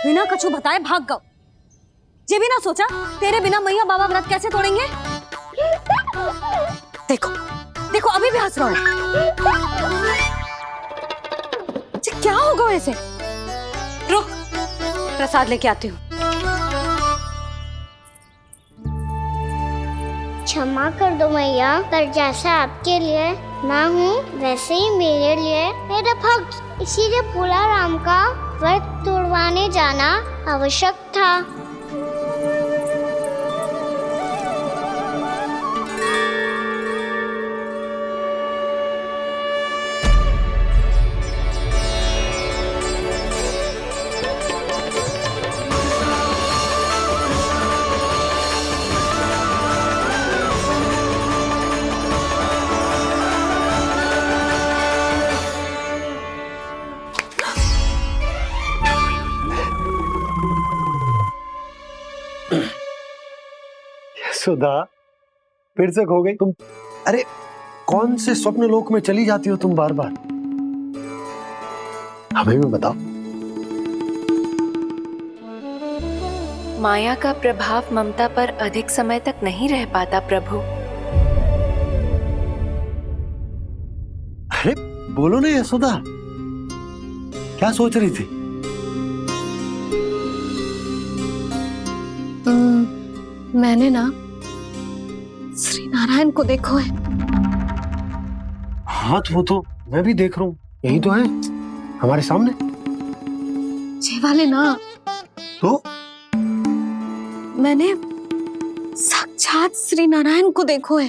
बिना कछु बताए भाग गओ। ये भी ना सोचा तेरे बिना मैया बाबा व्रत कैसे तोड़ेंगे। देखो देखो अभी भी हंस रहा है। क्या होगा वैसे? रुक, प्रसाद लेके आती हूँ। क्षमा कर दो मैया, पर जैसा आपके लिए मैं हूँ वैसे ही मेरे लिए मेरा भक्त, इसीलिए भोला राम का व्रत तोड़वाने जाना आवश्यक था। सुधा, फिर से खो गई तुम। अरे कौन से स्वप्न लोक में चली जाती हो तुम बार बार? हमें भी बताओ। माया का प्रभाव ममता पर अधिक समय तक नहीं रह पाता प्रभु। अरे बोलो ना यशोदा, क्या सोच रही थी? मैंने ना श्री नारायण को देखो है। हाँ वो तो मैं भी देख रहा हूँ, यही तो है हमारे सामने। ये वाले ना, तो मैंने साक्षात श्री नारायण को देखो है,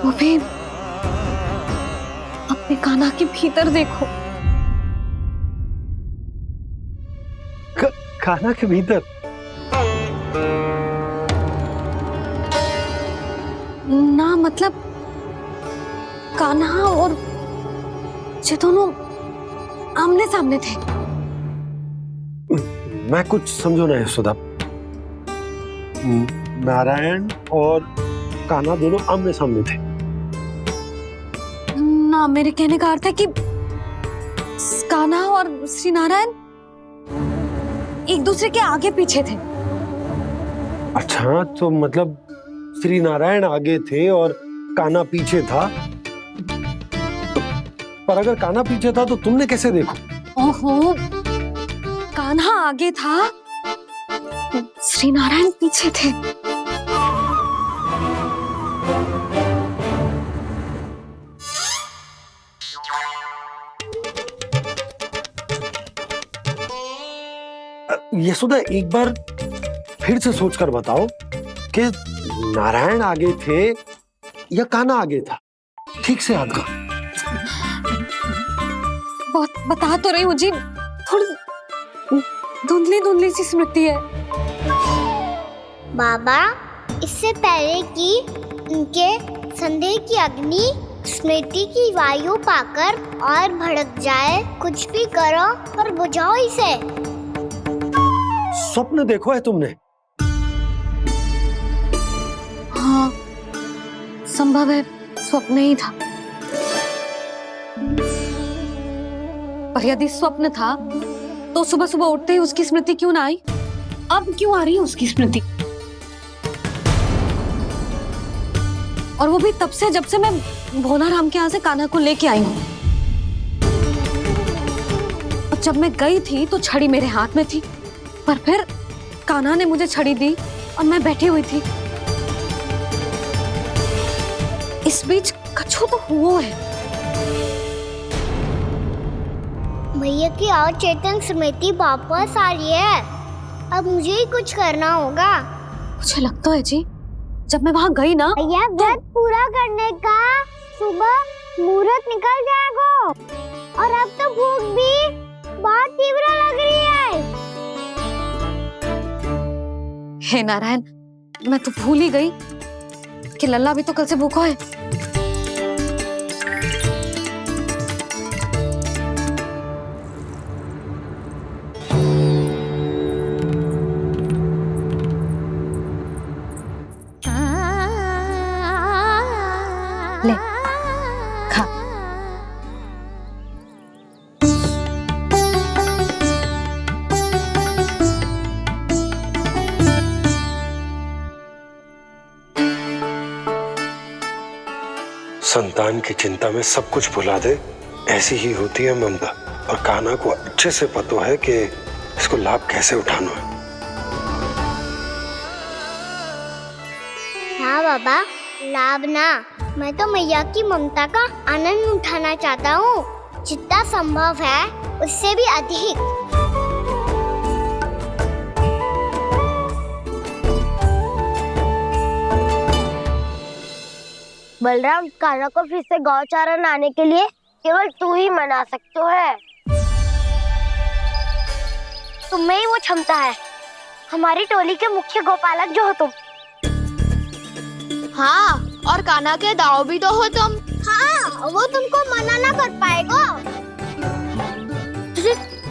वो भी अपने कान्हा के भीतर देखो। कान्हा के भीतर? ना मतलब कान्हा और ये दोनों आमने सामने थे। मैं कुछ समझो ना यशोदा। नारायण और कान्हा दोनों आमने सामने थे? ना, मेरे कहने का अर्थ है कि कान्हा और श्री नारायण एक दूसरे के आगे पीछे थे। अच्छा, तो मतलब श्री नारायण आगे थे और कान्हा पीछे था। पर अगर कान्हा पीछे था तो तुमने कैसे देखो? ओहो, कान्हा आगे था, श्री नारायण पीछे थे। यशोदा, एक बार फिर से सोचकर बताओ कि नारायण आगे थे या कान्हा आगे था? ठीक से याद करो। बहुत बता तो रही हूँ जी, थोड़ी धुंधली धुंधली सी स्मृति है। बाबा, इससे पहले कि उनके संदेह की अग्नि स्मृति की वायु पाकर और भड़क जाए, कुछ भी करो और बुझाओ इसे। स्वप्न देखो है तुमने? हाँ, संभव है स्वप्न ही था। पर यदि स्वप्न था तो सुबह सुबह उठते ही उसकी स्मृति क्यों ना आई? अब क्यों आ रही है उसकी स्मृति? और वो भी तब से जब से मैं भोला राम के यहाँ से कान्हा को लेके आई हूँ। और जब मैं गई थी तो छड़ी मेरे हाथ में थी, पर फिर कान्हा ने मुझे छड़ी दी और मैं बैठी हुई थी। इस बीच कछु तो हुआ है। भैया की अचेतन स्मृति वापस आ रही है। अब मुझे ही कुछ करना होगा। मुझे लगता है जी, जब मैं वहां गई ना, भैया व्रत पूरा करने का सुबह मुहूर्त निकल जाएगा और अब तो भूख भी बहुत तीव्र लग रही है। हे नारायण, मैं तो भूल ही गई कि लल्ला भी तो कल से भूखा है। ले, खा। संतान की चिंता में सब कुछ भुला दे, ऐसी ही होती है ममता। और कान्हा को अच्छे से पता है कि इसको लाभ कैसे उठाना है। हाँ बाबा, लाभ ना, मैं तो मैया की ममता का आनंद उठाना चाहता हूँ, जितना संभव है उससे भी अधिक। बलराम, कान्हा को फिर से गौचारण आने के लिए केवल तू ही मना सकते है। तुम्हें ही वो क्षमता है, हमारी टोली के मुख्य गोपालक जो हो तुम। हाँ, और कान्हा के दाव भी तो हो तुम। हाँ, वो तुमको मना ना कर पाएगा।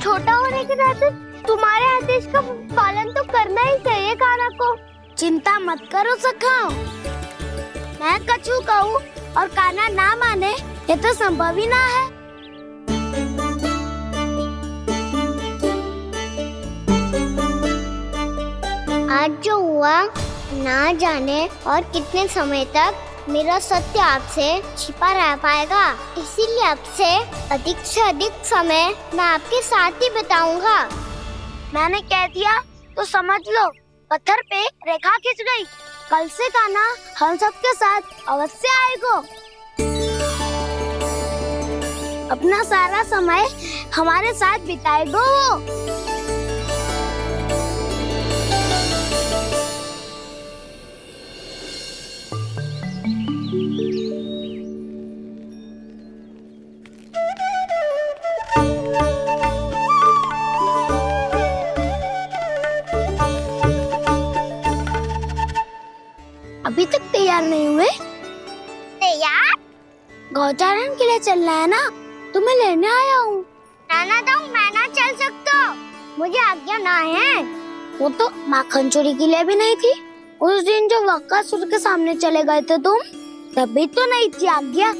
छोटा होने के नाते तुम्हारे आदेश का पालन तो करना ही चाहिए कान्हा को। चिंता मत करो सखा, मैं कछु कहूँ और कान्हा ना माने, ये तो संभव ही ना है। आज जो हुआ ना जाने और कितने समय तक मेरा सत्य आपसे छिपा रह पाएगा, इसीलिए आपसे अधिक से अधिक समय मैं आपके साथ ही बिताऊंगा। मैंने कह दिया तो समझ लो, पत्थर पे रेखा खिंच गई। कल से कान्हा हम सबके साथ अवश्य आएगा। अपना सारा समय हमारे साथ बिताएगा वो। अभी तक तैयार नहीं हुए? तैयार? गौचारण के लिए चलना है ना, तुम्हें लेने आया हूँ। नाना दाऊ, मैं ना चल सकता, मुझे आज्ञा ना है। वो तो माखन चोरी के लिए भी नहीं थी। उस दिन जो वक्कासुर के सामने चले गए थे तुम, तभी तो नहीं थी आज्ञा।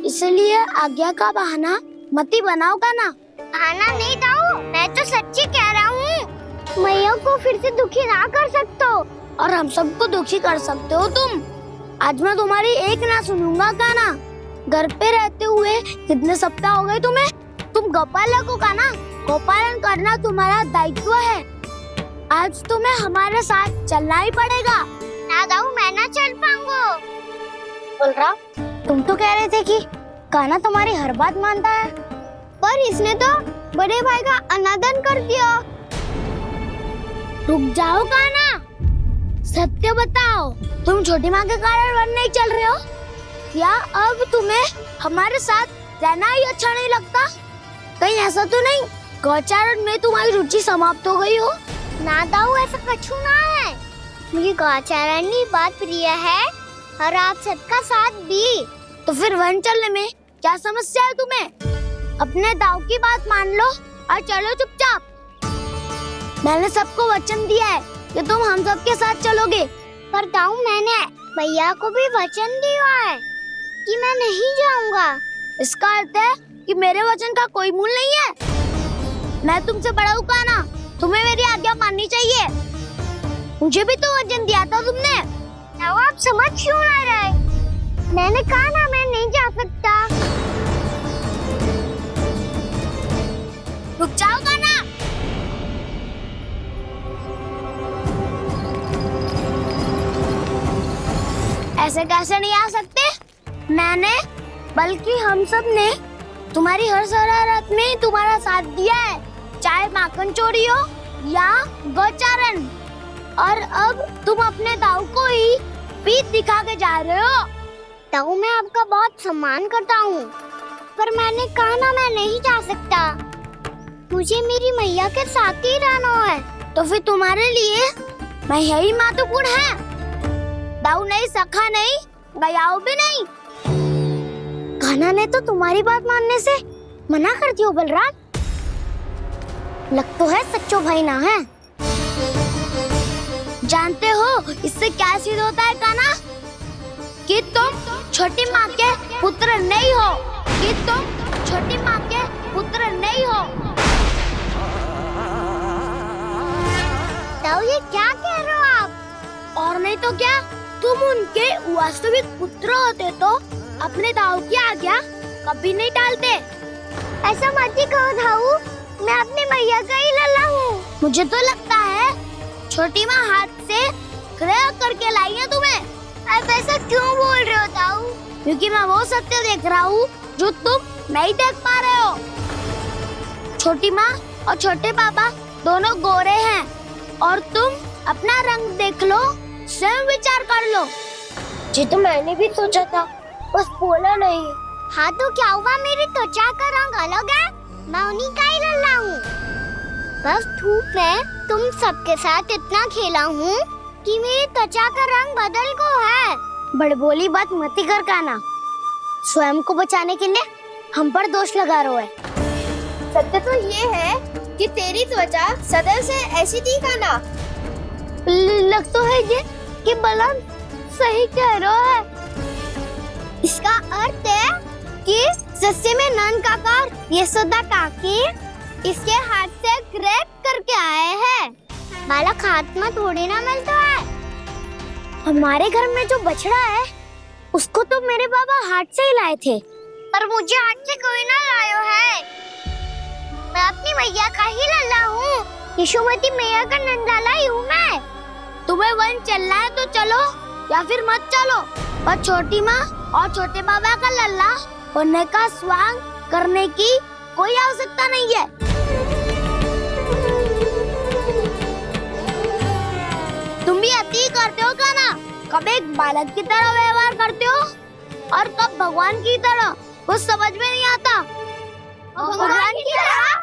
इसलिए आज्ञा का बहाना मत ही बनाओ ना। बहाना नहीं दाऊ, मैं तो सच्ची कह रहा हूँ। मैया को फिर से दुखी ना कर सकते हो। और हम सबको दुखी कर सकते हो तुम। आज मैं तुम्हारी एक ना सुनूंगा कान्हा। घर पे रहते हुए कितने सप्ताह हो गए तुम्हें? तुम गोपालक हो कान्हा, गोपालन करना तुम्हारा दायित्व है। आज तुम्हें हमारे साथ चलना ही पड़ेगा। ना दाऊ, मैं ना चल पाऊंगा। बलराम, तुम तो कह रहे थे कि कान्हा तुम्हारी हर बात मानता है, पर इसने तो बड़े भाई का अनादर कर दिया। रुक जाओ कान्हा, सत्य बताओ, तुम छोटी माँ के कारण वन नहीं चल रहे हो? या अब तुम्हें हमारे साथ रहना ही अच्छा नहीं लगता? कहीं ऐसा तो नहीं गौचारण में तुम्हारी रुचि समाप्त हो गई हो? ना दाऊ, ऐसा कछु ना है। मुझे गौचारण की बात प्रिय है और आप सबका साथ भी। तो फिर वन चलने में क्या समस्या है तुम्हें? अपने दाऊ की बात मान लो और चलो चुपचाप। मैंने सबको वचन दिया है कि तुम हम सबके साथ चलोगे। पर दाऊ, मैंने भैया को भी वचन दिया है कि मैं नहीं जाऊंगा। इसका अर्थ है कि मेरे वचन का कोई मूल नहीं है। मैं तुमसे बड़ा हूँ कान्हा, तुम्हें मेरी आज्ञा माननी चाहिए। मुझे भी तो वचन दिया था तुमने। दाऊ, आप समझ क्यों ना रहे? मैंने कहा ना, मैं नहीं जा सकता। रुक जाओ कान्हा। ऐसे कैसे नहीं आ सकते? मैंने, बल्कि हम सब ने तुम्हारी हर शरारत में तुम्हारा साथ दिया है, चाहे माखन चोरी हो या गौचारण। और अब तुम अपने दाऊ को ही पीठ दिखा के जा रहे हो। दाऊ, मैं आपका बहुत सम्मान करता हूँ, पर मैंने कहा ना, मैं नहीं जा सकता। मुझे मेरी मैया के साथ ही रहना है। तो फिर तुम्हारे लिए मैं यही महत्वपूर्ण है। दाऊ नहीं, सखा नहीं, गयाऊ भी नहीं। कान्हा ने तो तुम्हारी बात मानने से मना कर दिया बलराम। लग तो है सच्चो भाई ना है। जानते हो इससे क्या सिद्ध होता है कान्हा? कि तुम छोटी माँ के पुत्र नहीं हो, कि तुम छोटी माँ के पुत्र नहीं हो। दाऊ, ये क्या कह रहे हो आप? और नहीं तो क्या, तुम उनके वास्तविक पुत्र होते तो अपने दाऊ की आज्ञा कभी नहीं टालते। ऐसा मत ही कहो दाऊ, मैं अपनी मैया का ही लल्ला हूँ। मुझे तो लगता है छोटी माँ हाथ से ग्रह करके लाई है तुम्हें। आप ऐसा क्यों बोल रहे हो दाऊ? क्योंकि मैं वो सत्य देख रहा हूँ जो तुम नहीं देख पा रहे हो। छोटी माँ और छोटे पापा दोनों गोरे हैं और तुम अपना रंग देख लो, स्वयं विचार कर लो। जी तो मैंने भी सोचा था, बस बोला नहीं। हाँ तो क्या हुआ, मेरी त्वचा का रंग अलग है, मैं उन्हीं का ही लल्ला हूँ। बस धूप में तुम सबके साथ इतना खेला हूँ कि मेरी त्वचा का रंग बदल को है। बड़बोली बात मत ही कर काना, स्वयं को बचाने के लिए हम पर दोष लगा रहे है। सत्य तो ये है कि तेरी त्वचा सदैव से ऐसी थी काना। लग तो है ये कि बलम सही कह रहा है। इसका अर्थ है कि सस्य में नन काकार यशोदा काकी इसके हाथ से ग्रेप करके आए हैं। बालक हाथ में थोड़ी ना मिलता है। हमारे घर में जो बछड़ा है उसको तो मेरे बाबा हाथ से ही लाए थे, पर मुझे हाथ से कोई ना लायो है। मैं अपनी मैया का ही लल्ला हूँ, यशोमती मैया का नंदाला ही हूँ मैं। तुम्हें वन चलना है तो चलो या फिर मत चलो, पर छोटी माँ और छोटे बाबा का लल्ला होने का स्वांग करने की कोई आवश्यकता नहीं है। तुम भी अति करते हो काना, कब एक बालक की तरह व्यवहार करते हो और कब भगवान की तरह, कुछ समझ में नहीं आता। भगवान की तरह?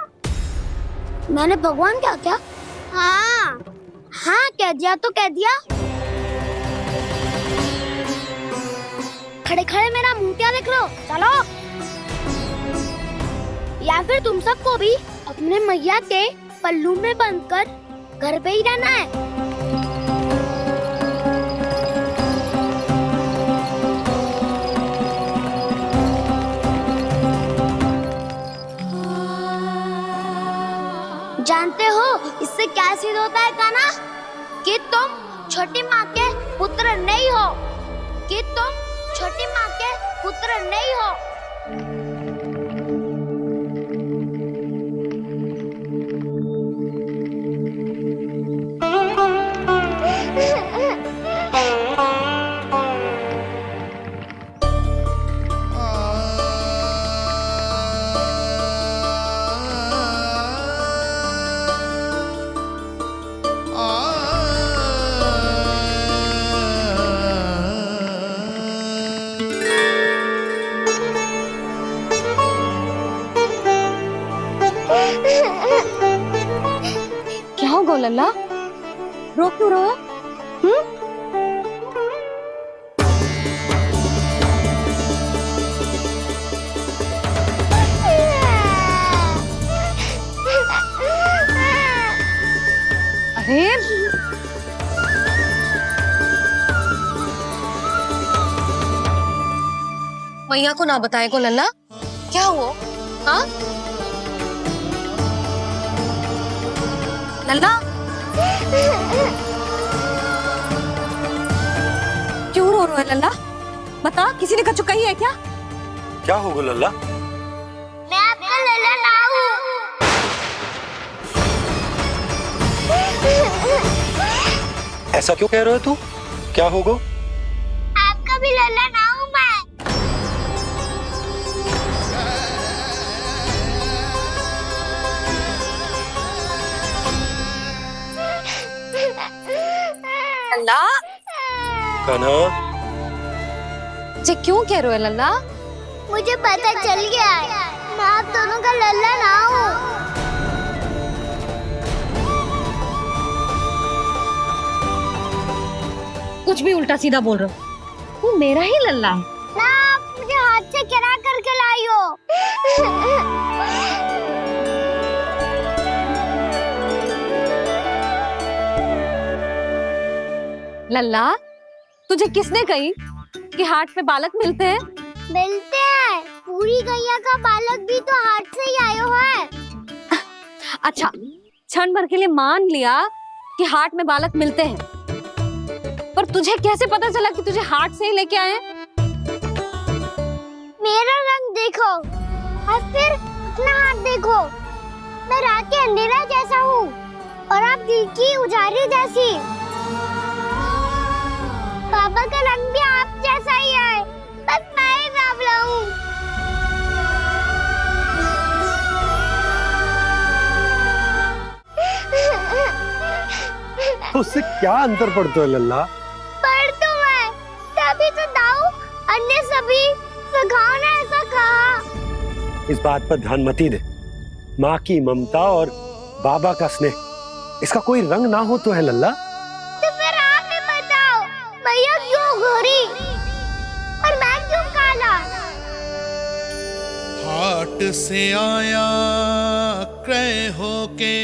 मैंने भगवान क्या क्या? हाँ हाँ कह दिया तो कह दिया। खड़े खड़े मेरा मुंह क्या देख रहे हो, चलो। या फिर तुम सबको भी अपने मैया के पल्लू में बंधकर घर पे ही रहना है। जानते हो इससे क्या सिद्ध होता है काना? कि तुम छोटी माँ के पुत्र नहीं हो, कि तुम छोटी माँ के पुत्र नहीं हो। क्या हो गो लल्ला, रो क्यों रहो? अरे मैया को ना बताए को लल्ला, क्या हुआ? हाँ लल्ला, क्यों रो रहा है लल्ला? बता, किसी ने कछु कही है क्या? क्या होगा लल्ला? मैं आपका लल्ला ना हूँ। ऐसा क्यों कह रहे हो तू? क्या होगा? आपका भी लल्ला ना हूँ मैं। लल्ला, कान्हा, जे क्यों कह रहे हो लल्ला? मुझे पता चल गया है, मैं आप दोनों का लल्ला ना हूँ। कुछ भी उल्टा सीधा बोल रहे हो, तू मेरा ही लल्ला है। ना आप मुझे हाथ से गिरा करके लाई हो। लल्ला, तुझे किसने कही कि हाट में बालक मिलते हैं? मिलते हैं, पूरी गैया का बालक भी तो हाथ से ही आयो है। अच्छा, क्षण भर के लिए मान लिया कि हाट में बालक मिलते हैं, पर तुझे कैसे पता चला कि तुझे हाट से ही लेके आए? और फिर अपना हाथ देखो, मैं रात के अंधेरा जैसा हूँ और आप दिल की उजाली जैसी। पापा का रंग भी आप जैसा ही है, बस मैं ही बावला हूँ। उससे क्या अंतर पड़ता है लल्ला? पर तो मैं तभी तो दाऊ अन्य सभी सखाओ ने ऐसा कहा। इस बात पर ध्यान मत ही दे। माँ की ममता और बाबा का स्नेह, इसका कोई रंग ना हो तो है लल्ला। तो फिर आप ही बताओ, भैया क्यों गोरी और मैं क्यों काला? हाट से आया क्रय होके,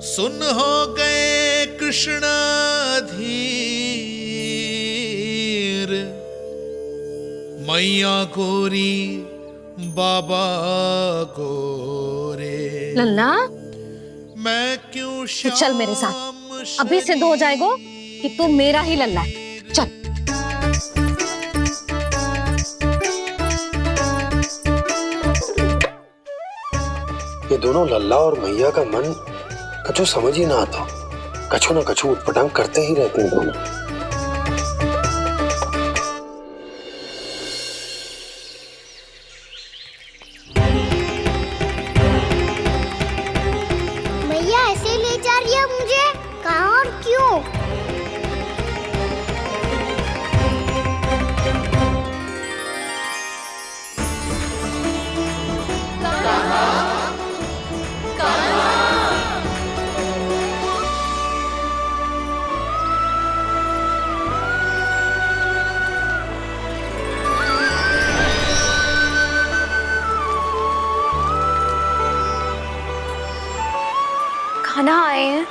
सुन हो गए कृष्ण धीर। मैया गोरी बाबा गोरे, लल्ला मैं क्यों तू चल मेरे साथ, अभी सिद्ध हो जाएगा कि तू मेरा ही लल्ला है। चल। ये दोनों लल्ला और मैया का मन कछु समझ ही ना आता, कछु ना कछु उटपटांग करते ही रहते हैं दोनों। भैया ऐसे ले जा रही है मुझे, कहाँ और क्यों? खाना आए हैं,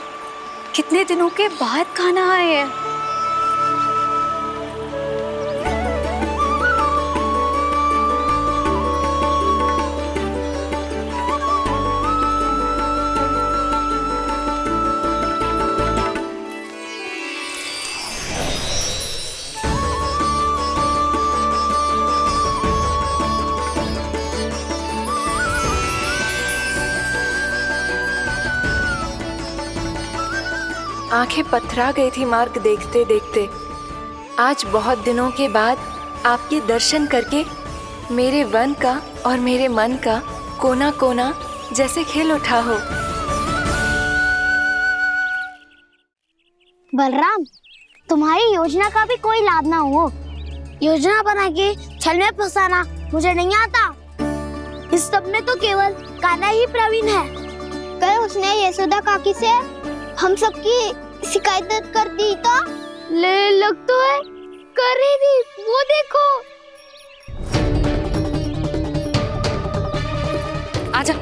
कितने दिनों के बाद खाना आए हैं। आंखें पथरा गई थी मार्ग देखते देखते। आज बहुत दिनों के बाद आपके दर्शन करके मेरे वन का और मेरे मन का कोना कोना जैसे खिल उठा हो। बलराम, तुम्हारी योजना का भी कोई लाभ ना हो। योजना बना के छल में फंसाना मुझे नहीं आता। इस सब में तो केवल कान्हा ही प्रवीण है। कल उसने यशोदा काकी से हम सबकी शिकायत कर दी तो लग तो है कर रही थी, वो देखो। आजा।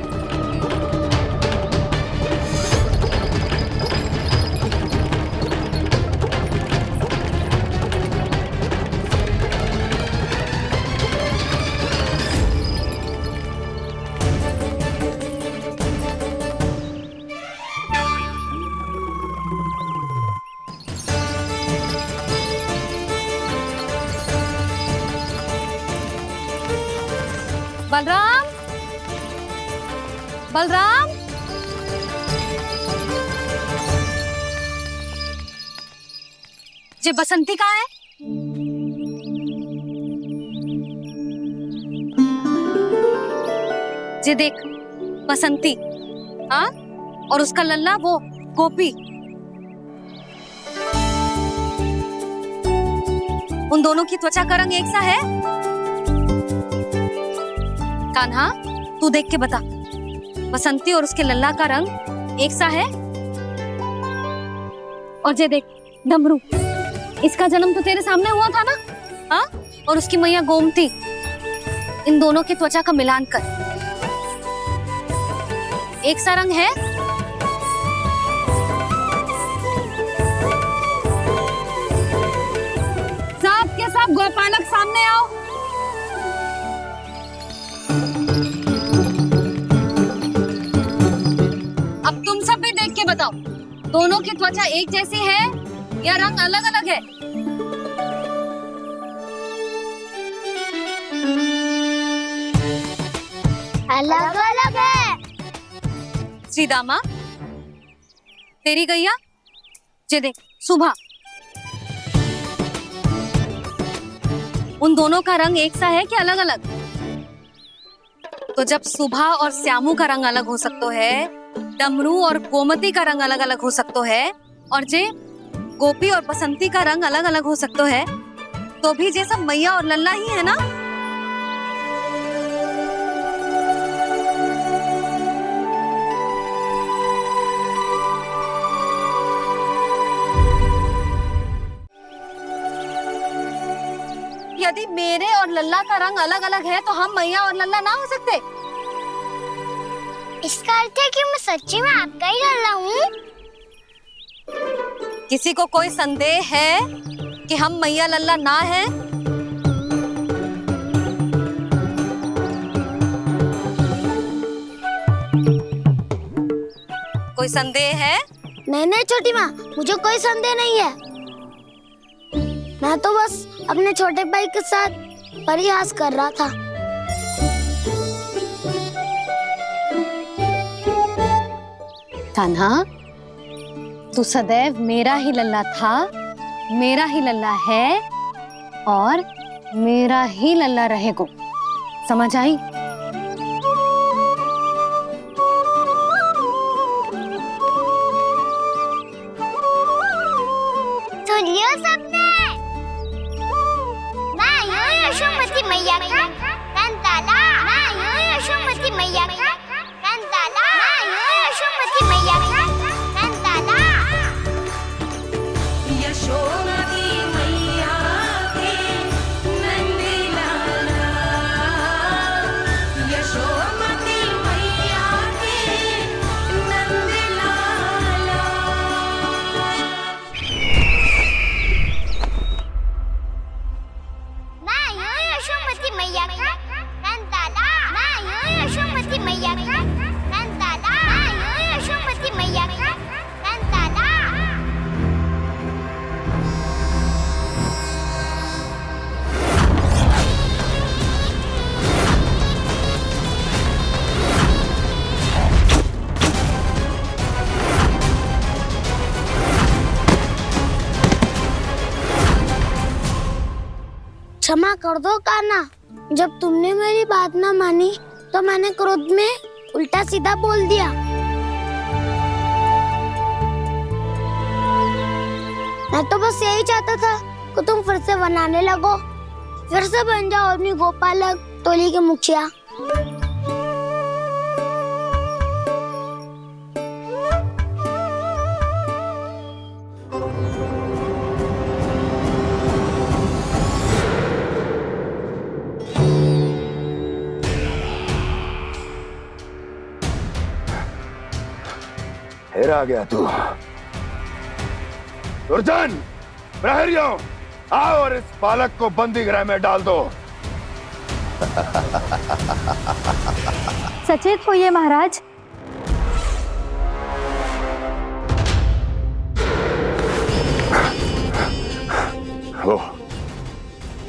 बलराम, बलराम, ये बसंती कहाँ है? ये देख बसंती, हाँ, और उसका लल्ला वो गोपी। उन दोनों की त्वचा का रंग एक सा है? कान्हा, तू देख के बता, बसंती और उसके लल्ला का रंग एक सा है? और ये देख डमरू, इसका जन्म तो तेरे सामने हुआ था ना? हाँ, और उसकी मैया गोमती, इन दोनों की त्वचा का मिलान कर, एक सा रंग है? सब के सब गोपालक सामने आओ। अब तुम सब भी देख के बताओ, दोनों की त्वचा एक जैसी है या रंग अलग अलग है? अलग अलग है। श्रीदामा, तेरी गैया जे देख सुबह, उन दोनों का रंग एक सा है कि अलग अलग? तो जब सुबह और श्यामू का रंग अलग हो सकता है, डमरू और गोमती का रंग अलग अलग हो सकता है, और जे गोपी और बसंती का रंग अलग अलग हो सकता है, तो भी जे सब मैया और लल्ला ही है ना? यदि मेरे और लल्ला का रंग अलग अलग है तो हम मैया और लल्ला ना हो सकते? इसका अर्थ है कि मैं सच्ची में आपका ही लल्ला हूँ। किसी को कोई संदेह है कि हम मैया लल्ला ना है? कोई संदेह है? नहीं छोटी माँ, मुझे कोई संदेह नहीं है। मैं तो बस अपने छोटे भाई के साथ परिहास कर रहा था। कान्हा, तू सदैव मेरा ही लल्ला था, मेरा ही लल्ला है और मेरा ही लल्ला रहेगा। समझ आई? सुन लियो सबने, मैं हूँ यशोमती मैया का कंताला। मैं हूँ यशोमती मैया का कंताला। मैं हूँ यशोमती मैया का कंताला। यशोमती मैया के नंदी लाला, यशोमती मैया के नंदी लाला। मैं हूँ यशोमती मैया का कंताला। मैं हूँ यशोमती मैया का कंताला। मैं हूँ यशोमती मैया का कंताला। क्षमा कर दो कान्हा, जब तुमने मेरी बात ना मानी तो मैंने क्रोध में उल्टा सीधा बोल दिया। मैं तो बस यही चाहता था कि तुम फिर से बनाने लगो, फिर से बन जाओ अपनी गोपालक टोली के मुखिया। फिर आ गया तू। दुर्जन, प्रहरियों, आओ और इस बालक को बंदी गृह में डाल दो। सचेत होइए महाराज।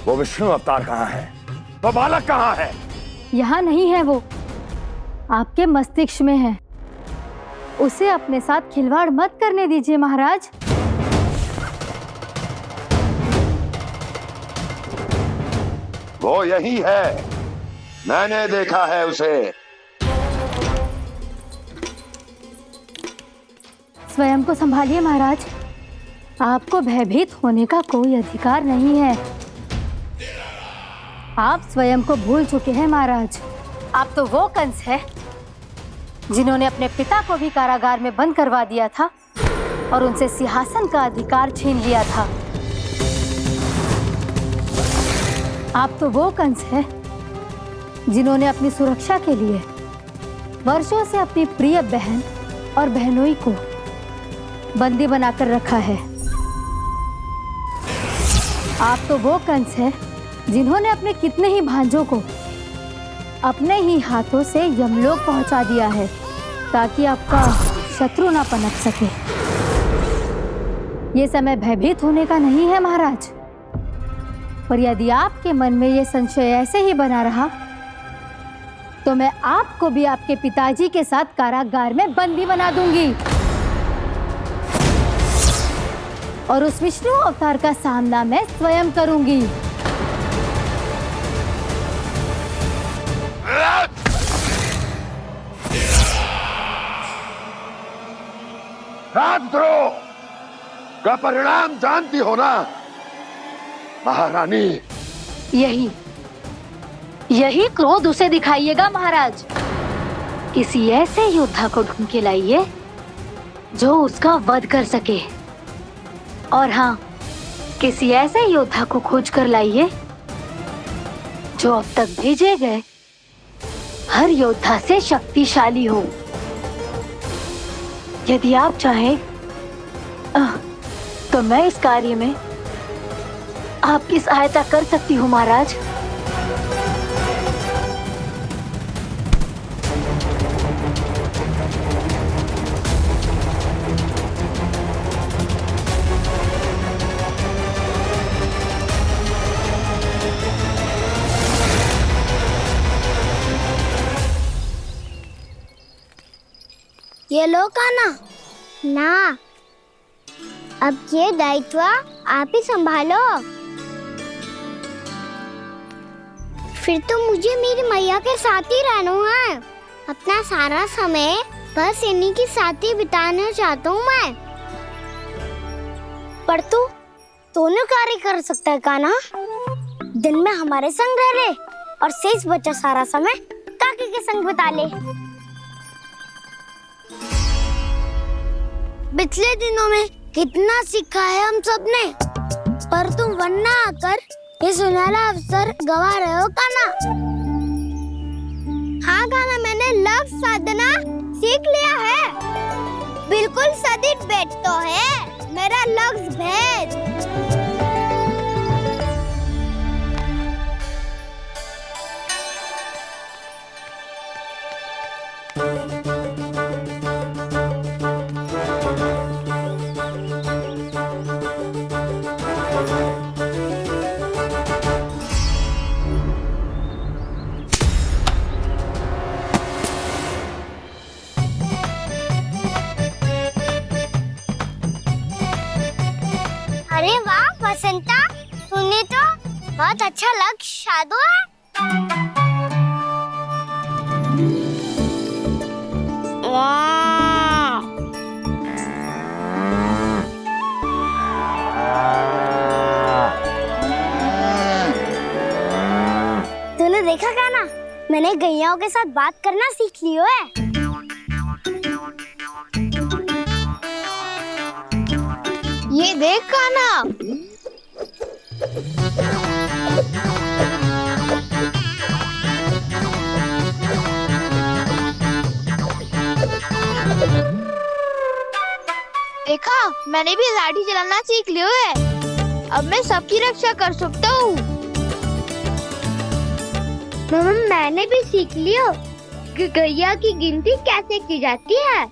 वो विष्णु अवतार कहाँ है? वो बालक कहाँ है? यहाँ नहीं है, वो आपके मस्तिष्क में है। उसे अपने साथ खिलवाड़ मत करने दीजिए महाराज। वो यही है, मैंने देखा है उसे। स्वयं को संभालिए महाराज, आपको भयभीत होने का कोई अधिकार नहीं है। आप स्वयं को भूल चुके हैं महाराज। आप तो वो कंस है जिन्होंने अपने पिता को भी कारागार में बंद करवा दिया था और उनसे सिंहासन का अधिकार छीन लिया था। आप तो वो कंस है जिन्होंने अपनी सुरक्षा के लिए वर्षों से अपनी प्रिय बहन और बहनोई को बंदी बनाकर रखा है। आप तो वो कंस है जिन्होंने अपने कितने ही भांजों को अपने ही हाथों से यमलोक पहुंचा दिया है ताकि आपका शत्रु ना पनप सके। ये समय भयभीत होने का नहीं है महाराज, पर यदि आपके मन में ये संशय ऐसे ही बना रहा तो तो मैं आपको भी आपके पिताजी के साथ कारागार में बंदी बना दूंगी और उस विष्णु अवतार का सामना मैं स्वयं करूंगी। राजद्रोह का परिणाम जानती हो ना महारानी? यही क्रोध उसे दिखाइएगा महाराज। किसी ऐसे योद्धा को ढूंढ के लाइए जो उसका वध कर सके, और हाँ, किसी ऐसे योद्धा को खोज कर लाइए जो अब तक भेजे गए हर योद्धा से शक्तिशाली हो। यदि आप चाहें तो मैं इस कार्य में आपकी सहायता कर सकती हूँ महाराज। ये लो कान्हा। ना, अब ये दायित्व आप ही संभालो। फिर तो मुझे मेरी मैया के साथ ही रहना है। अपना सारा समय बस इन्हीं के साथ ही बिताना चाहता हूँ मैं। पर तू दोनों कार्य कर सकता है कान्हा। दिन में हमारे संग रह ले और शेष बचा सारा समय काकी के संग बिता ले। पिछले दिनों में कितना सीखा है हम सब ने, पर तुम वरना आकर ये सुनहरा अवसर गवा रहे हो कान्हा। हाँ कान्हा, मैंने लक्ष्य साधना सीख लिया है। बिल्कुल सदित भेद तो है मेरा लक्ष्य भेद। अरे वाह वसंता, तूने तो बहुत अच्छा लक्ष्य साधा है। वाह, तूने देखा कान्हा, मैंने गैयाओं के साथ बात करना सीख लियो है। ये देख कान्हा, देखा, मैंने भी लाठी चलाना सीख लियो है। अब मैं सबकी रक्षा कर सकता हूँ। मैंने भी सीख लियो कि गैया की गिनती कैसे की जाती है।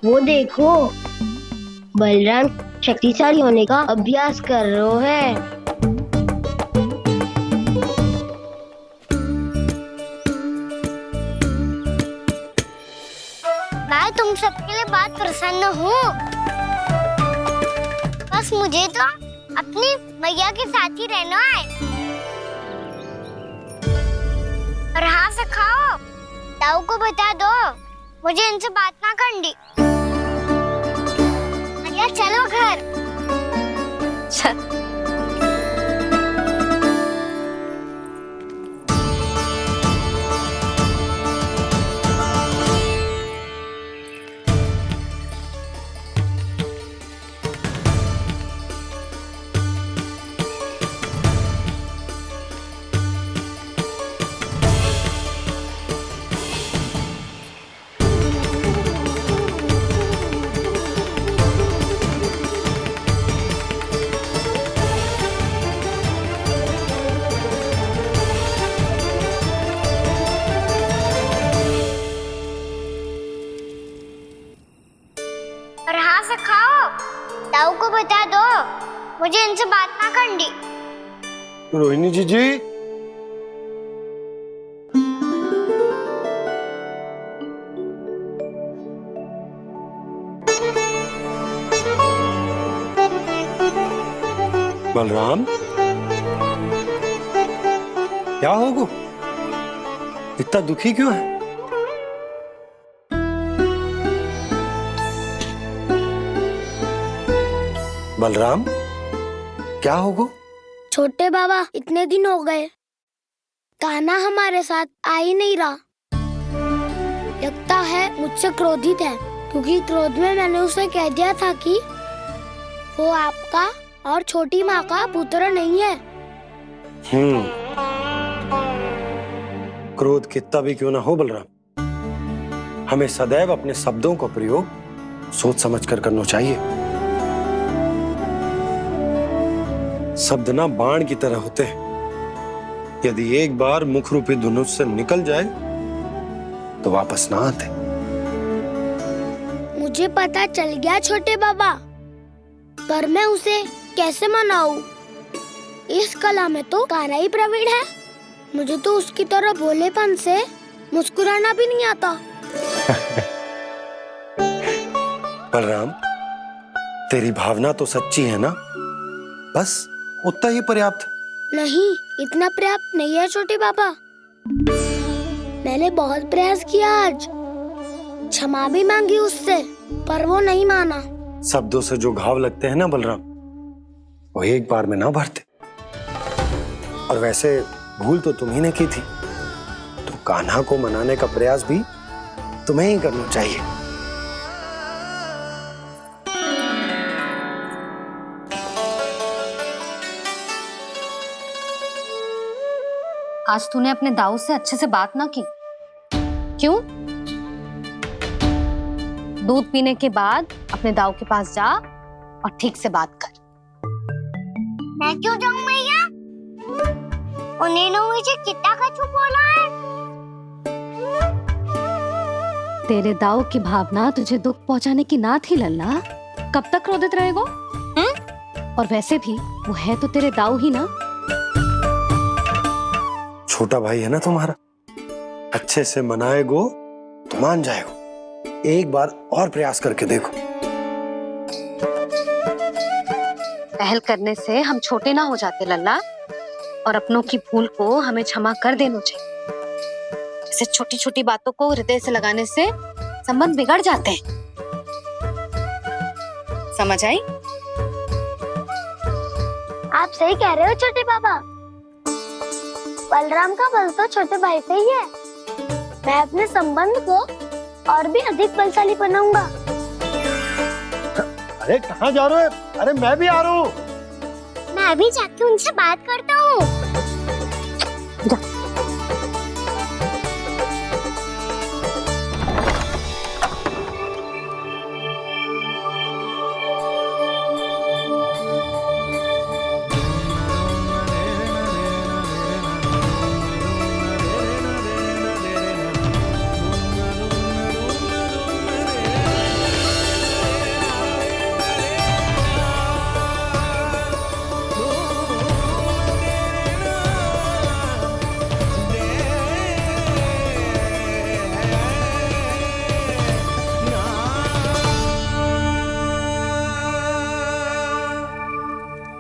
वो देखो, बलराम शक्तिशाली होने का अभ्यास कर रहे है। मैं तुम सबके लिए बात प्रसन्न हूँ। बस मुझे तो अपनी मैया के साथ ही रहना है। और हाँ सखाओ, ताऊ को बता दो मुझे इनसे बात ना करनी। मैया चलो घर। चल। मुझे इनसे बात ना करनी। रोहिणी जी बलराम, क्या होगा? इतना दुखी क्यों है? बलराम, क्या होगा? छोटे बाबा, इतने दिन हो गए कान्हा हमारे साथ आ ही नहीं रहा। लगता है मुझसे क्रोधित है, क्योंकि क्रोध में मैंने उसे कह दिया था कि वो आपका और छोटी माँ का पुत्र नहीं है। क्रोध कितना भी क्यों ना हो बलराम, हमें सदैव अपने शब्दों का प्रयोग सोच समझकर करना चाहिए। शब्द ना बाण की तरह होते हैं, यदि एक बार मुख रूपी धनुष से निकल जाए तो वापस ना आते। मुझे पता चल गया छोटे बाबा, पर मैं उसे कैसे मनाऊं? इस कला में तो कान्हा ही प्रवीण है। मुझे तो उसकी तरह भोलेपन से मुस्कुराना भी नहीं आता। बलराम, तेरी भावना तो सच्ची है ना, बस उतना ही पर्याप्त। नहीं, इतना पर्याप्त नहीं है छोटे बाबा। मैंने बहुत प्रयास किया, आज क्षमा भी मांगी उससे, पर वो नहीं माना। शब्दों से जो घाव लगते हैं ना बलराम, वो एक बार में ना भरते। और वैसे भूल तो तुम्ही ने की थी, तो कान्हा को मनाने का प्रयास भी तुम्हें ही करना चाहिए। आज तूने अपने दाऊ से अच्छे से बात ना की, क्यों? दूध पीने के बाद अपने दाऊ के पास जा और ठीक से बात कर। मैं क्यों जाऊं मैया? उन्होंने मुझे कितना कछु बोला है। तेरे दाऊ की भावना तुझे दुख पहुंचाने की ना थी लल्ला, कब तक क्रोधित रहेगो? और वैसे भी वो है तो तेरे दाऊ ही ना। छोटा भाई है ना तुम्हारा, अच्छे से मनाएगो तो मान जाएगो। एक बार और प्रयास करके देखो। पहल करने से हम छोटे ना हो जाते लल्ला, और अपनों की भूल को हमें क्षमा कर देना चाहिए। ऐसे छोटी छोटी बातों को हृदय से लगाने से संबंध बिगड़ जाते हैं। समझ आई? आप सही कह रहे हो छोटे बाबा। बलराम का बल तो छोटे भाई से ही है। मैं अपने संबंध को और भी अधिक बलशाली बनाऊंगा। अरे कहाँ जा रहे हो? अरे मैं भी आ रहा हूँ। मैं अभी जाके उनसे बात करता हूँ।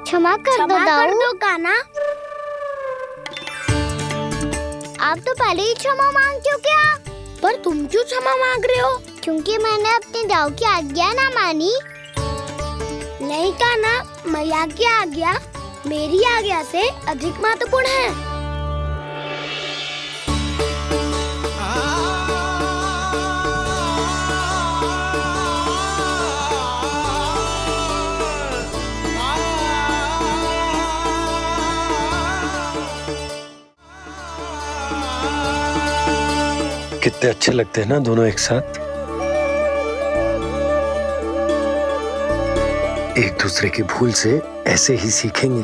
क्षमा कर दो कान्हा। आप तो पहले ही क्षमा मांगते हो क्या? पर तुम क्यों क्षमा मांग रहे हो? क्योंकि मैंने अपने दाऊ की आज्ञा ना मानी। नहीं कान्हा, मैया की आज्ञा मेरी आज्ञा से अधिक महत्वपूर्ण है। कितने अच्छे लगते हैं ना दोनों एक साथ। एक दूसरे की भूल से ऐसे ही सीखेंगे।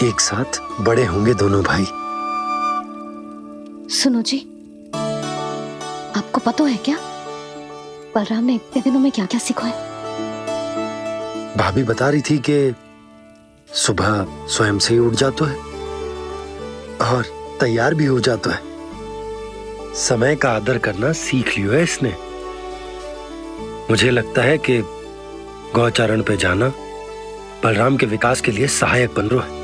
एक साथ बड़े होंगे दोनों भाई। सुनो जी, आपको पता है क्या बलराम ने इतने दिनों में क्या क्या सीखा है? भाभी बता रही थी कि सुबह स्वयं से ही उठ जाता है और तैयार भी हो जाता है। समय का आदर करना सीख लियो है इसने। मुझे लगता है कि गौचारण पे जाना बलराम के विकास के लिए सहायक बन रहा है।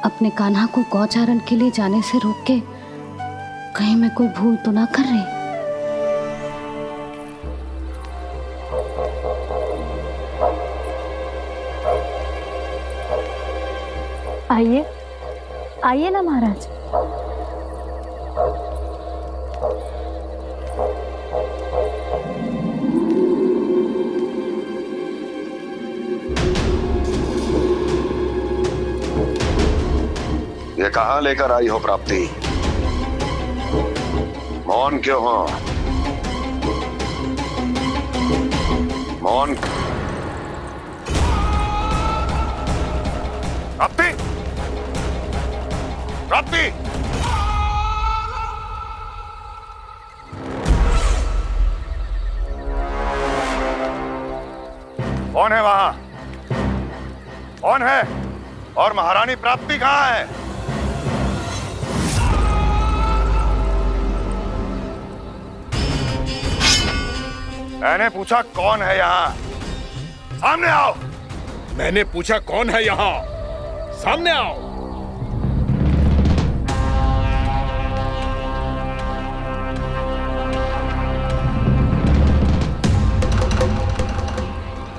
अपने कान्हा को गौचारण के लिए जाने से रोक के कहीं मैं कोई भूल तो ना कर रही। आइए आइए ना महाराज। ये कहाँ लेकर आई हो प्राप्ति? मौन क्यों हो? मौन। प्राप्ति, प्राप्ति, कौन है वहां? कौन है? और महारानी प्राप्ति कहाँ है? मैंने पूछा कौन है यहाँ? सामने आओ। मैंने पूछा कौन है यहाँ? सामने आओ।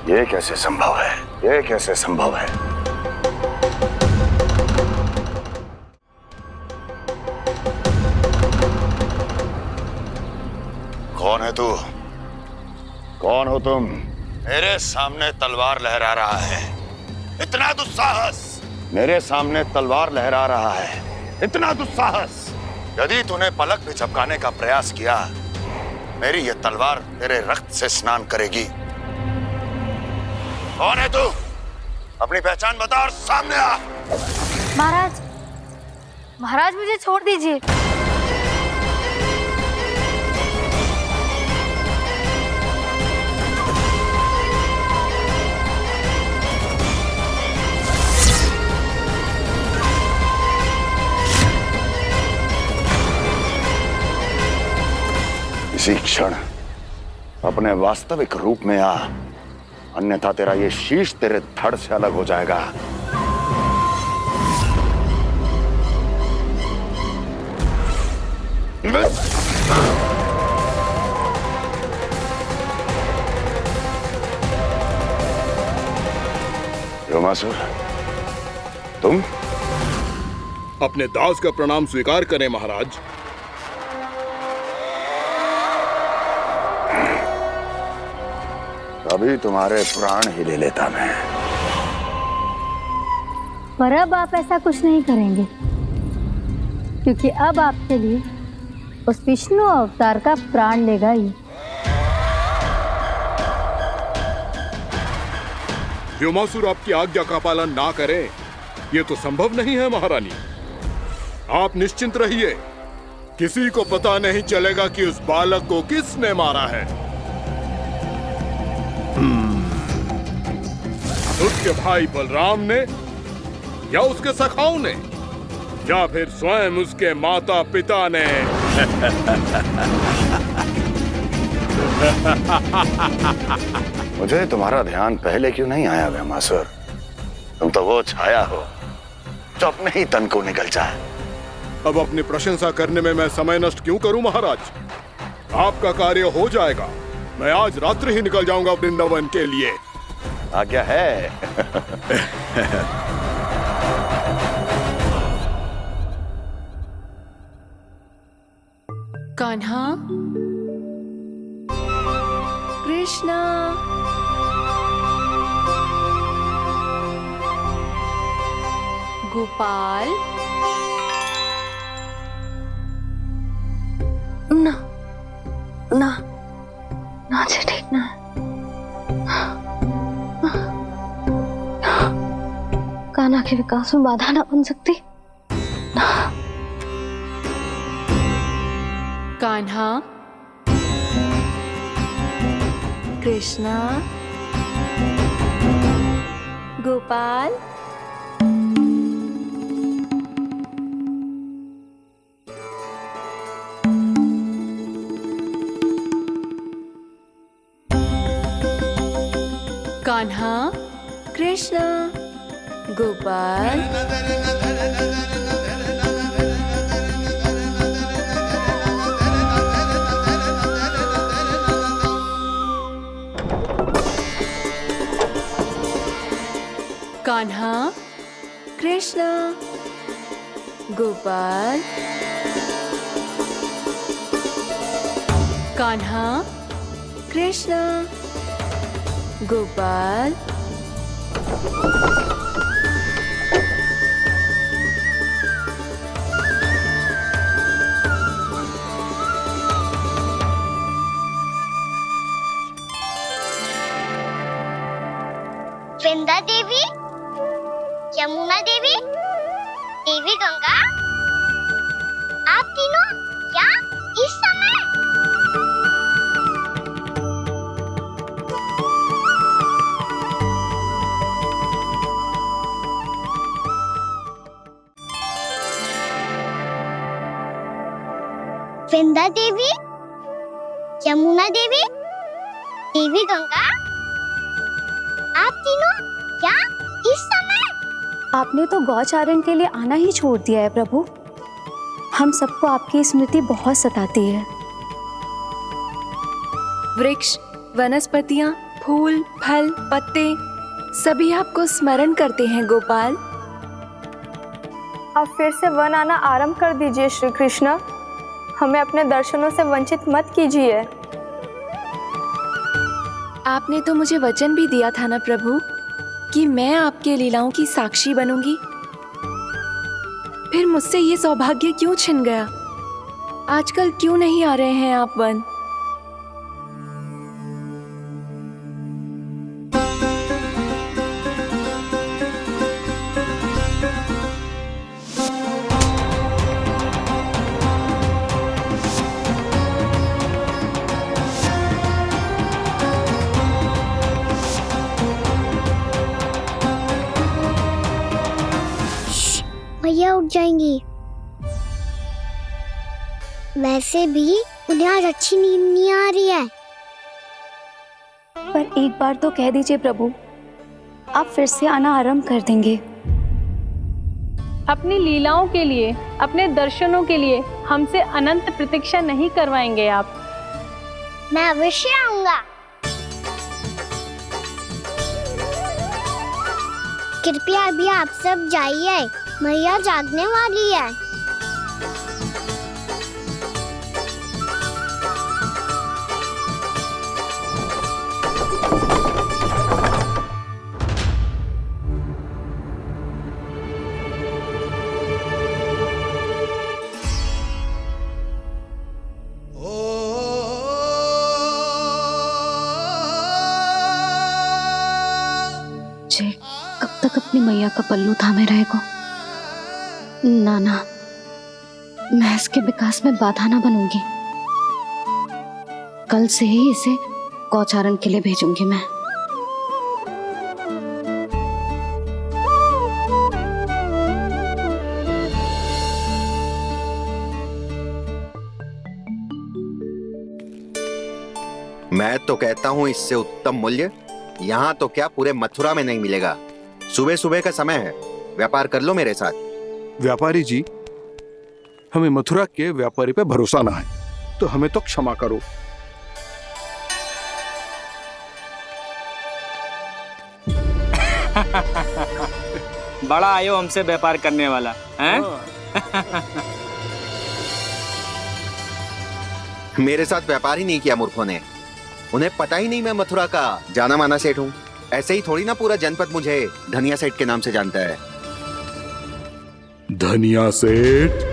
ये कैसे संभव है? ये कैसे संभव है? कौन है तू? कौन हो तुम? मेरे सामने तलवार लहरा रहा है, इतना दुस्साहस! मेरे सामने तलवार लहरा रहा है, इतना दुस्साहस! यदि तूने पलक भी झपकाने का प्रयास किया, मेरी ये तलवार तेरे रक्त से स्नान करेगी। कौन है तू? अपनी पहचान बता और सामने आ। महाराज, महाराज मुझे छोड़ दीजिए। इसी क्षण अपने वास्तविक रूप में आ, अन्यथा तेरा ये शीश तेरे धड़ से अलग हो जाएगा। योमासुर, तुम? अपने दास का प्रणाम स्वीकार करें महाराज। अभी तुम्हारे प्राण ही ले लेता मैं। पर अब आप ऐसा कुछ नहीं करेंगे, क्योंकि अब आपके लिए उस विष्णु अवतार का प्राण लेगा ही। व्योमासुर आपकी आज्ञा का पालन ना करें, ये तो संभव नहीं है महारानी। आप निश्चिंत रहिए, किसी को पता नहीं चलेगा कि उस बालक को किसने मारा है। उसके भाई बलराम ने, या उसके सखाओं ने, या फिर स्वयं उसके माता पिता ने। मुझे तुम्हारा ध्यान पहले क्यों नहीं आया व्योमासुर? तुम तो वो छाया हो जो अपने ही तन को निकल जाए। अब अपनी प्रशंसा करने में मैं समय नष्ट क्यों करूं महाराज? आपका कार्य हो जाएगा। मैं आज रात्रि ही निकल जाऊंगा वृंदावन के लिए। आज्ञा है। कान्हा, कृष्णा, गोपाल, ना ना ना जी, ठीक ना। कान्हा के विकास में बाधा ना बन सकती। कान्हा, कृष्णा, गोपाल, कान्हा, कृष्णा, गोपाल, कान्हा, कृष्णा, गोपाल, कान्हा, कृष्णा, गोपाल, वृंदा देवी, यमुना देवी, देवी गंगा, आप तीनों यहाँ इस समय? वृंदा देवी, यमुना देवी, देवी गंगा, आप तीनों क्या इस समय? आपने तो गौचारण के लिए आना ही छोड़ दिया है प्रभु। हम सबको आपकी स्मृति बहुत सताती है। वृक्ष, वनस्पतियां, फूल, फल, पत्ते सभी आपको स्मरण करते हैं गोपाल। अब फिर से वन आना आरंभ कर दीजिए श्री कृष्ण। हमें अपने दर्शनों से वंचित मत कीजिए। आपने तो मुझे वचन भी दिया था ना प्रभु कि मैं आपके लीलाओं की साक्षी बनूंगी। फिर मुझसे ये सौभाग्य क्यों छिन गया? आजकल क्यों नहीं आ रहे हैं आप वन? भैया उठ जाएंगी। वैसे भी उन्हें आज अच्छी नींद नहीं आ रही है। पर एक बार तो कह दीजिए प्रभु, आप फिर से आना आरंभ कर देंगे। अपनी लीलाओं के लिए, अपने दर्शनों के लिए हमसे अनंत प्रतीक्षा नहीं करवाएंगे आप। मैं अवश्य आऊंगा। कृपया अभी आप सब जाइए, मैया जागने वाली है। जे कब तक अपनी मैया का पल्लू थामे रहेगा? ना, मैं इसके विकास में बाधा ना बनूंगी। कल से ही इसे गौचारण के लिए भेजूंगी मैं। मैं तो कहता हूँ इससे उत्तम मूल्य यहाँ तो क्या पूरे मथुरा में नहीं मिलेगा। सुबह सुबह का समय है, व्यापार कर लो मेरे साथ। व्यापारी जी, हमें मथुरा के व्यापारी पे भरोसा ना है, तो हमें तो क्षमा करो। बड़ा आयो हमसे व्यापार करने वाला हैं? मेरे साथ व्यापार ही नहीं किया मूर्खों ने। उन्हें पता ही नहीं मैं मथुरा का जाना माना सेठ हूँ। ऐसे ही थोड़ी ना पूरा जनपद मुझे धनिया सेठ के नाम से जानता है। धनिया सेठ?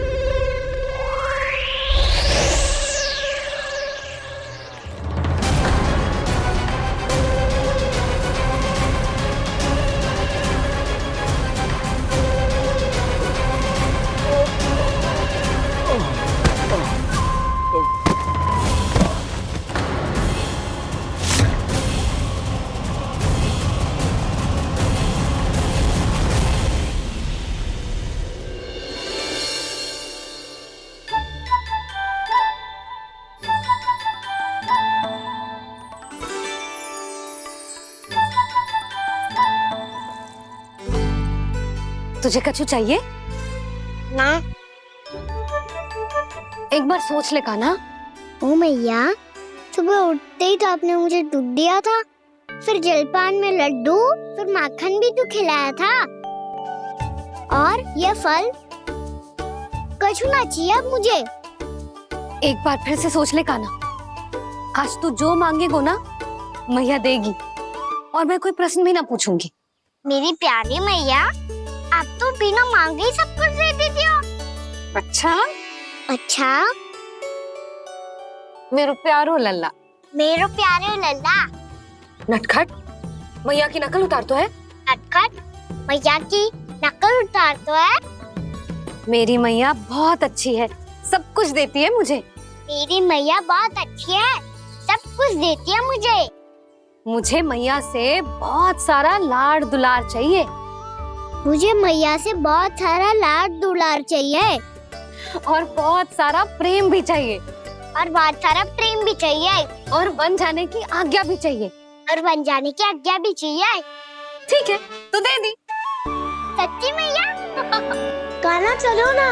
तुझे कछु चाहिए? ना। एक बार सोच ले कान्हा। ओ मैया, सुबह उठते ही तो आपने मुझे दूध दिया था, फिर जलपान में लड्डू, फिर माखन भी तो खिलाया था। और ये फल कछु ना चाहिए अब मुझे। एक बार फिर से सोच ले कान्हा। आज तू जो मांगेगो ना, मैया देगी, और मैं कोई प्रश्न भी ना पूछूंगी। मेरी प्यारी मैया, आप तो बिना मांगे ही सब कुछ दे देती हो। अच्छा? अच्छा? मेरो प्यारो लल्ला। मेरो प्यारे लल्ला। नटखट, मैया की नकल उतार तो है। नटखट, मैया की नकल उतार तो है। मेरी मैया बहुत अच्छी है, सब कुछ देती है मुझे। मेरी मैया बहुत अच्छी है, सब कुछ देती है मुझे। मुझे मैया से बहुत सारा लाड दुलार चाहिए। मुझे मैया से बहुत सारा लाड दुलार चाहिए। और बहुत सारा प्रेम भी चाहिए। और बहुत सारा प्रेम भी चाहिए। और बन जाने की आज्ञा भी चाहिए। और बन जाने की आज्ञा भी चाहिए। ठीक है, तो दे दी। सच्ची मैया? कान्हा चलो ना।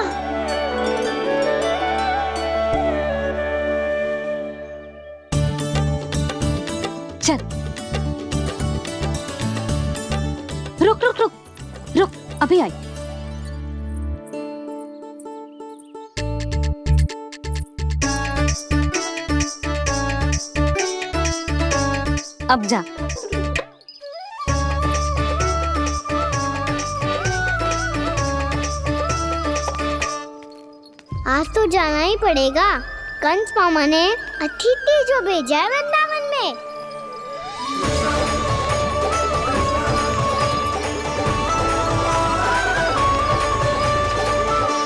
चल। रुक रुक रुक रुक, अभी आई। अब जा। आज तो जाना ही पड़ेगा। कंस मामा ने अतिथि जो भेजा है वृंदावन में,